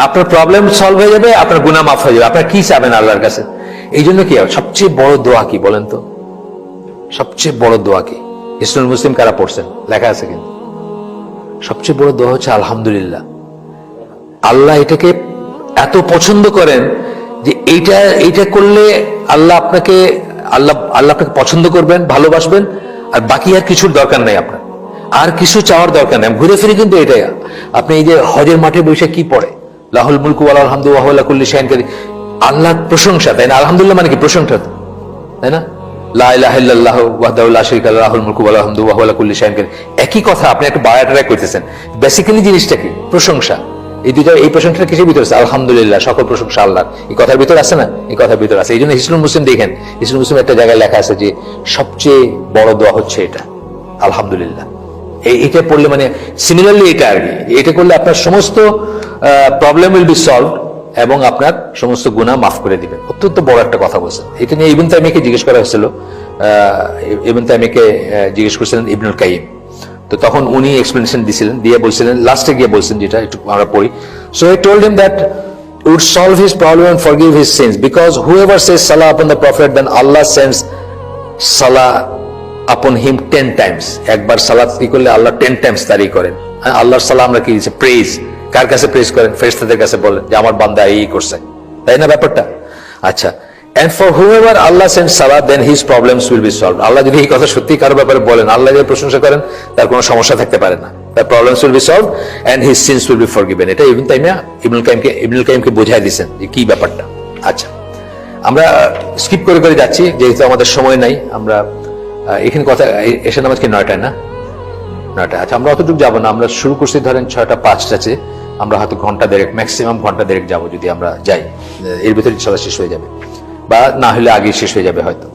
আপনার problem solve হয়ে যাবে, আপনার গুনাহ মাফ হয়ে যাবে। আপনার কি চাবেন আল্লাহর কাছে? এই জন্য কি সবচেয়ে বড় দোয়া কি বলেন তো? সবচেয়ে বড় দোয়া কি? হিসনুল মুসলিম কারা পড়ছেন? লেখা আছে কিন্তু সবচেয়ে বড় দোয়া হচ্ছে আলহামদুলিল্লাহ। আল্লাহ এটাকে এত পছন্দ করেন যে এইটা করলে আল্লাহ আপনাকে পছন্দ করবেন, ভালোবাসবেন, আর বাকি আর কিছুর দরকার নাই, আপনার আর কিছু চাওয়ার দরকার নেই। ঘুরে ফিরে কিন্তু এটাই। আপনি এই যে হজের মাঠে বসে কি পড়ে, লাহুল মুলকু ওয়ালাহুল হামদু ওয়া হুয়া আলা কুল্লি শাইইন কাদির, আল্লাহর প্রশংসা, তাই না? আলহামদুলিল্লাহ মানে কি? প্রশংসা, তাই না? লা ইলাহা ইল্লাল্লাহু ওয়াহদাহু লা শারীকা লাহু লাহুল মুলকু ওয়া লাহুল হামদু ওয়া হুয়া আলা কুল্লি শাইইন কাদির। একই কথা, আপনি একটা বায়াটারা করতেছেন। বেসিক্যালি জিনিসটা কি? প্রশংসা। এই দুইটা, এই প্রশংসা কিসের ভিতরে আছে? আলহামদুলিল্লাহ, সকল প্রশংসা আল্লাহর। এই কথার ভিতরে আছে না? এই কথার ভিতরে আছে। এই জন্য হিসনুল মুসলিম দেখেন, হিসনুল মুসলিম একটা জায়গায় লেখা আছে যে সবচেয়ে বড় দোয়া হচ্ছে এটা, আলহামদুলিল্লাহ। এটা পড়লে মানে সিমিলারলি এটা আর কি, এটা করলে আপনার সমস্ত প্রবলেম উইল বি সলভ এবং আপনার সমস্ত গুনাহ মাফ করে দিবেন। অত্যন্ত বড় একটা কথা বলছেন। এটা নিয়ে ইবনে তাইমিয়াকে জিজ্ঞেস করা হয়েছিল, ইবনে তাইমিয়াকে জিজ্ঞেস করেছিলেন ইবনুল কাইয়িম। তো তখন উনি এক্সপ্লেনেশন দিয়েছিলেন, দিয়ে বলছিলেন, লাস্টে গিয়ে বলছেন, যেটা একটু আমরা পড়ি। So he told him that would solve his problem and forgive his sins, because whoever says salah upon the prophet, then Allah sends salah upon him 10 times. একবার সালাত কি করলে আল্লাহ 10 টাইমস তারই করেন। আল্লাহর সালাম আমরা কি দিচ্ছে? প্রেজ। কার কাছে প্রেজ করেন? ফেরেশতাদের কাছে বলেন যে আমার বান্দা এই করছে, তাই না ব্যাপারটা? আচ্ছা, and for whoever Allah sends salah, then his problems will be solved. আল্লাহ যদি এই কথা সত্যি কারো ব্যাপারে বলেন, আল্লাহ যদি প্রশংসা করেন, তার কোনো সমস্যা থাকতে পারে না। তার problems will be solved and his sins will be forgiven. এটা ইবনে তাইমিয়া ইবনুল কাইয়িমকে বোঝায় দিয়েছেন যে কি ব্যাপারটা। আচ্ছা, আমরা স্কিপ করে করে যাচ্ছি যেহেতু আমাদের সময় নাই। আমরা এখানে কথা এসে নামাজ কি 9টায় না? 9টায়। আচ্ছা, আমরা অতটুকু যাবো না। আমরা শুরু করছি ধরেন 6টা 5টাতে, আমরা হয়তো ঘন্টা দেড়েক, ম্যাক্সিমাম ঘন্টা দেড়েক যাবো যদি আমরা যাই। এর ভিতরে ইনশাআল্লাহ শেষ হয়ে যাবে, বা না হলে আগে শেষ হয়ে যাবে হয়তো।